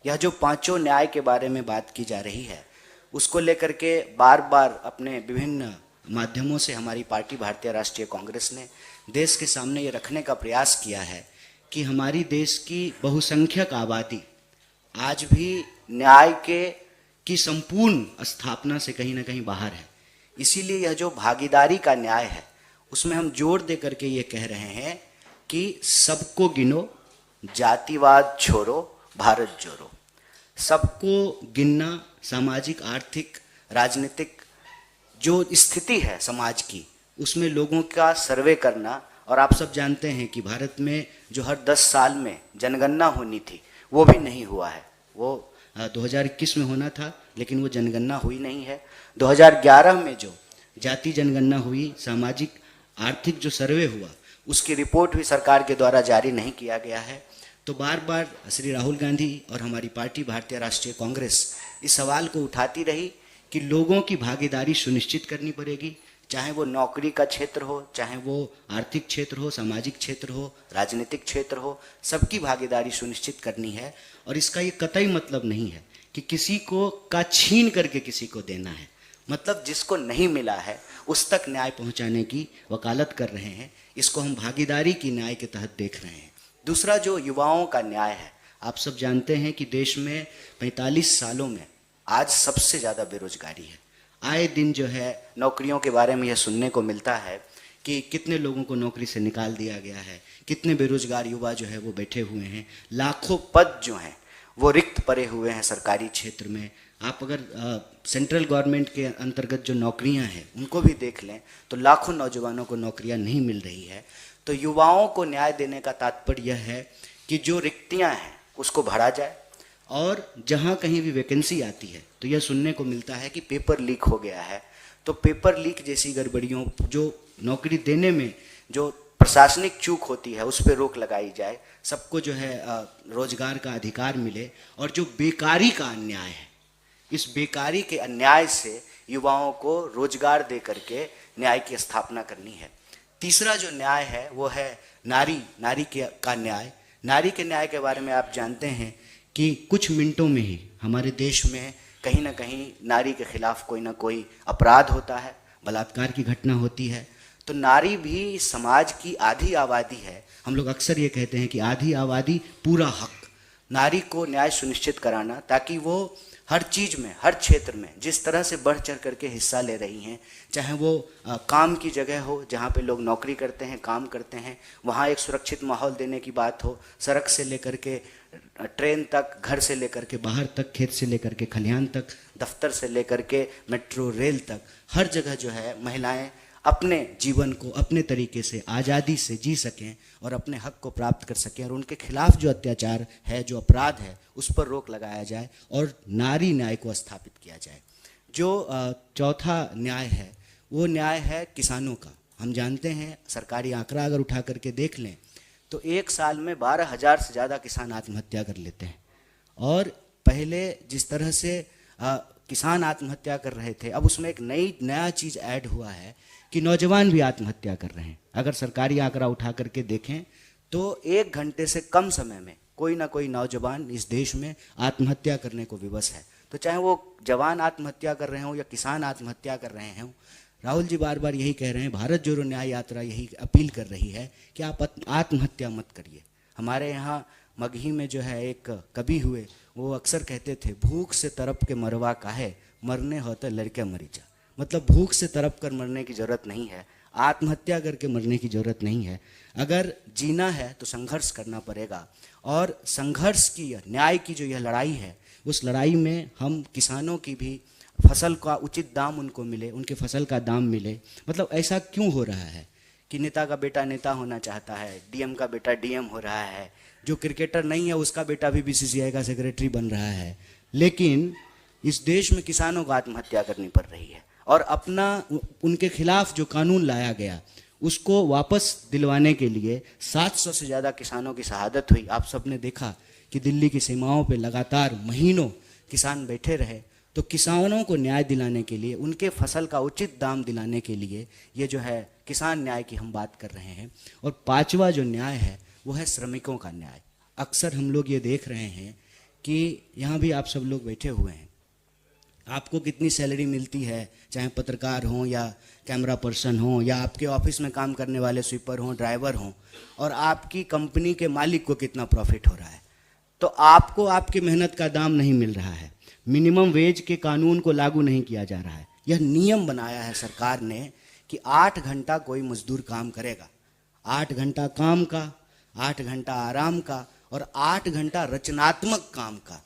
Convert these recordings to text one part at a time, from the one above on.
यह जो पांचों न्याय के बारे में बात की जा रही है, उसको लेकर के बार बार अपने विभिन्न माध्यमों से हमारी पार्टी भारतीय राष्ट्रीय कांग्रेस ने देश के सामने ये रखने का प्रयास किया है कि हमारी देश की बहुसंख्यक आबादी आज भी न्याय की संपूर्ण स्थापना से कहीं ना कहीं बाहर है। इसीलिए यह जो भागीदारी का न्याय है, उसमें हम जोर दे करके ये कह रहे हैं कि सबको गिनो, जातिवाद छोड़ो, भारत जोड़ो। सबको गिनना, सामाजिक, आर्थिक, राजनीतिक जो स्थिति है समाज की, उसमें लोगों का सर्वे करना। और आप सब जानते हैं कि भारत में जो हर 10 साल में जनगणना होनी थी, वो भी नहीं हुआ है। वो 2021 में होना था, लेकिन वो जनगणना हुई नहीं है। 2011 में जो जाति जनगणना हुई, सामाजिक आर्थिक जो सर्वे हुआ, उसकी रिपोर्ट भी सरकार के द्वारा जारी नहीं किया गया है। तो बार बार श्री राहुल गांधी और हमारी पार्टी भारतीय राष्ट्रीय कांग्रेस इस सवाल को उठाती रही कि लोगों की भागीदारी सुनिश्चित करनी पड़ेगी, चाहे वो नौकरी का क्षेत्र हो, चाहे वो आर्थिक क्षेत्र हो, सामाजिक क्षेत्र हो, राजनीतिक क्षेत्र हो, सबकी भागीदारी सुनिश्चित करनी है। और इसका ये कतई मतलब नहीं है कि किसी को का छीन करके किसी को देना है। मतलब जिसको नहीं मिला है उस तक न्याय पहुंचाने की वकालत कर रहे हैं। इसको हम भागीदारी की न्याय के तहत देख रहे हैं। दूसरा जो युवाओं का न्याय है, आप सब जानते हैं कि देश में 45 सालों में आज सबसे ज़्यादा बेरोजगारी है। आए दिन जो है नौकरियों के बारे में यह सुनने को मिलता है कि कितने लोगों को नौकरी से निकाल दिया गया है, कितने बेरोजगार युवा जो है वो बैठे हुए हैं, लाखों पद जो हैं वो रिक्त पड़े हुए हैं सरकारी क्षेत्र में। आप अगर सेंट्रल गवर्नमेंट के अंतर्गत जो नौकरियां हैं उनको भी देख लें तो लाखों नौजवानों को नौकरियां नहीं मिल रही है। तो युवाओं को न्याय देने का तात्पर्य यह है कि जो रिक्तियां हैं उसको भरा जाए, और जहां कहीं भी वैकेंसी आती है तो यह सुनने को मिलता है कि पेपर लीक हो गया है। तो पेपर लीक जैसी गड़बड़ियों, जो नौकरी देने में जो प्रशासनिक चूक होती है, उस पर रोक लगाई जाए। सबको जो है रोजगार का अधिकार मिले। और जो बेकारी का अन्याय है, इस बेकारी के अन्याय से युवाओं को रोजगार दे करके न्याय की स्थापना करनी है। तीसरा जो न्याय है वो है नारी का न्याय। नारी के न्याय के बारे में आप जानते हैं कि कुछ मिनटों में ही हमारे देश में कहीं ना कहीं नारी के खिलाफ कोई ना कोई अपराध होता है, बलात्कार की घटना होती है। तो नारी भी समाज की आधी आबादी है। हम लोग अक्सर ये कहते हैं कि आधी आबादी पूरा हक। नारी को न्याय सुनिश्चित कराना ताकि वो हर चीज़ में, हर क्षेत्र में जिस तरह से बढ़ चढ़ करके हिस्सा ले रही हैं, चाहे वो काम की जगह हो जहाँ पे लोग नौकरी करते हैं, काम करते हैं, वहाँ एक सुरक्षित माहौल देने की बात हो, सड़क से लेकर के ट्रेन तक, घर से लेकर के बाहर तक, खेत से लेकर के खलिहान तक, दफ्तर से लेकर के मेट्रो रेल तक, हर जगह जो है महिलाएं अपने जीवन को अपने तरीके से आज़ादी से जी सकें और अपने हक को प्राप्त कर सकें, और उनके खिलाफ जो अत्याचार है, जो अपराध है, उस पर रोक लगाया जाए और नारी न्याय को स्थापित किया जाए। जो चौथा न्याय है वो न्याय है किसानों का। हम जानते हैं, सरकारी आंकड़ा अगर उठा करके देख लें तो एक साल में 12,000 से ज़्यादा किसान आत्महत्या कर लेते हैं। और पहले जिस तरह से किसान आत्महत्या कर रहे थे, अब उसमें एक नया चीज़ ऐड हुआ है कि नौजवान भी आत्महत्या कर रहे हैं। अगर सरकारी आंकड़ा उठा करके देखें तो 1 घंटे से कम समय में कोई ना कोई नौजवान इस देश में आत्महत्या करने को विवश है। तो चाहे वो जवान आत्महत्या कर रहे हों या किसान आत्महत्या कर रहे हों, राहुल जी बार बार यही कह रहे हैं, भारत जोड़ो न्याय यात्रा यही अपील कर रही है कि आप आत्महत्या मत करिए। हमारे यहाँ मगही में जो है एक कवि हुए, वो अक्सर कहते थे, भूख से तड़प के मरवा काहे, मरने होते लड़के मरी जा। मतलब भूख से तड़प कर मरने की ज़रूरत नहीं है, आत्महत्या करके मरने की ज़रूरत नहीं है। अगर जीना है तो संघर्ष करना पड़ेगा, और संघर्ष की, न्याय की जो यह लड़ाई है, उस लड़ाई में हम किसानों की भी फसल का उचित दाम उनको मिले, उनके फसल का दाम मिले। मतलब ऐसा क्यों हो रहा है कि नेता का बेटा नेता होना चाहता है, डीएम का बेटा डीएम हो रहा है, जो क्रिकेटर नहीं है उसका बेटा भी बीसीसीआई का सेक्रेटरी बन रहा है, लेकिन इस देश में किसानों को आत्महत्या करनी पड़ रही है। और अपना उनके खिलाफ जो कानून लाया गया उसको वापस दिलवाने के लिए 700 से ज़्यादा किसानों की शहादत हुई। आप सबने देखा कि दिल्ली की सीमाओं पे लगातार महीनों किसान बैठे रहे। तो किसानों को न्याय दिलाने के लिए, उनके फसल का उचित दाम दिलाने के लिए ये जो है किसान न्याय की हम बात कर रहे हैं। और 5वां जो न्याय है वो है श्रमिकों का न्याय। अक्सर हम लोग ये देख रहे हैं कि यहाँ भी आप सब लोग बैठे हुए हैं, आपको कितनी सैलरी मिलती है, चाहे पत्रकार हों या कैमरा पर्सन हों या आपके ऑफिस में काम करने वाले स्वीपर हों, ड्राइवर हों, और आपकी कंपनी के मालिक को कितना प्रॉफिट हो रहा है। तो आपको आपकी मेहनत का दाम नहीं मिल रहा है। मिनिमम वेज के कानून को लागू नहीं किया जा रहा है। यह नियम बनाया है सरकार ने कि 8 घंटा कोई मजदूर काम करेगा, 8 घंटा काम का, 8 घंटा आराम का और 8 घंटा रचनात्मक काम का।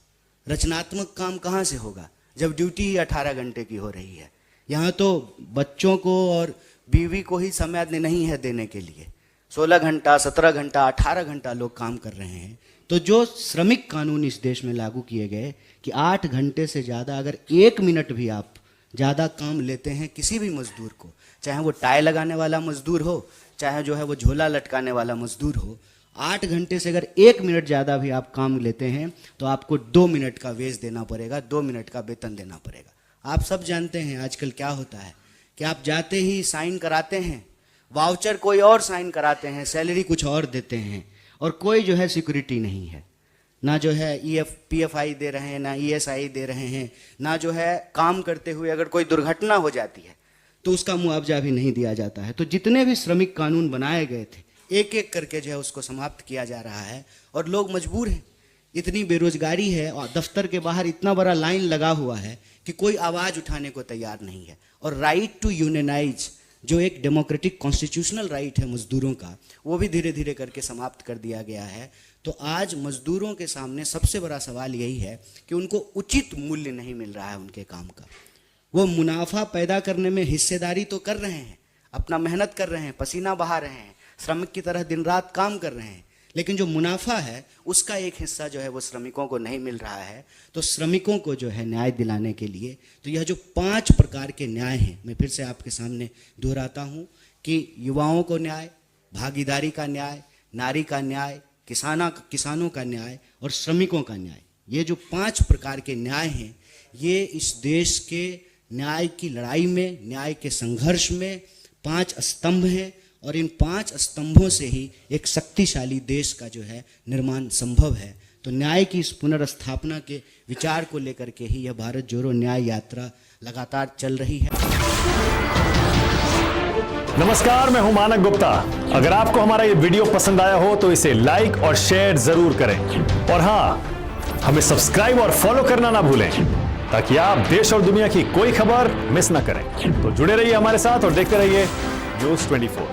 रचनात्मक काम कहाँ से होगा जब ड्यूटी ही 18 घंटे की हो रही है। यहाँ तो बच्चों को और बीवी को ही समय नहीं है देने के लिए। 16 घंटा, 17 घंटा, 18 घंटा लोग काम कर रहे हैं। तो जो श्रमिक कानून इस देश में लागू किए गए कि 8 घंटे से ज़्यादा अगर 1 मिनट भी आप ज़्यादा काम लेते हैं किसी भी मजदूर को, चाहे वो टाई लगाने वाला मजदूर हो, चाहे जो है वो झोला लटकाने वाला मजदूर हो, 8 घंटे से अगर 1 मिनट ज़्यादा भी आप काम लेते हैं तो आपको 2 मिनट का वेज देना पड़ेगा, 2 मिनट का वेतन देना पड़ेगा। आप सब जानते हैं आजकल क्या होता है कि आप जाते ही साइन कराते हैं, वाउचर कोई और साइन कराते हैं, सैलरी कुछ और देते हैं और कोई जो है सिक्योरिटी नहीं है। ना जो है PFI दे रहे हैं, ना ESI दे रहे हैं, ना जो है काम करते हुए अगर कोई दुर्घटना हो जाती है तो उसका मुआवजा भी नहीं दिया जाता है। तो जितने भी श्रमिक कानून बनाए गए थे एक एक करके जो है उसको समाप्त किया जा रहा है और लोग मजबूर हैं। इतनी बेरोजगारी है और दफ्तर के बाहर इतना बड़ा लाइन लगा हुआ है कि कोई आवाज़ उठाने को तैयार नहीं है। और राइट टू यूनियनाइज जो एक डेमोक्रेटिक कॉन्स्टिट्यूशनल राइट है मजदूरों का, वो भी धीरे धीरे करके समाप्त कर दिया गया है। तो आज मजदूरों के सामने सबसे बड़ा सवाल यही है कि उनको उचित मूल्य नहीं मिल रहा है उनके काम का। वो मुनाफा पैदा करने में हिस्सेदारी तो कर रहे हैं, अपना मेहनत कर रहे हैं, पसीना बहा रहे हैं, श्रमिक की तरह दिन रात काम कर रहे हैं, लेकिन जो मुनाफा है उसका एक हिस्सा जो है वो श्रमिकों को नहीं मिल रहा है। तो श्रमिकों को जो है न्याय दिलाने के लिए तो यह जो 5 प्रकार के न्याय हैं, मैं फिर से आपके सामने दोहराता हूँ कि युवाओं को न्याय, भागीदारी का न्याय, नारी का न्याय, किसानों का न्याय और श्रमिकों का न्याय। ये जो 5 प्रकार के न्याय हैं ये इस देश के न्याय की लड़ाई में, न्याय के संघर्ष में 5 स्तंभ हैं और इन 5 स्तंभों से ही एक शक्तिशाली देश का जो है निर्माण संभव है। तो न्याय की इस पुनर्स्थापना के विचार को लेकर के ही यह भारत जोड़ो न्याय यात्रा लगातार चल रही है। नमस्कार, मैं हूं मानक गुप्ता। अगर आपको हमारा ये वीडियो पसंद आया हो तो इसे लाइक और शेयर जरूर करें और हाँ, हमें सब्सक्राइब और फॉलो करना ना भूलें ताकि आप देश और दुनिया की कोई खबर मिस ना करें। तो जुड़े रहिए हमारे साथ और देखते रहिए News 24।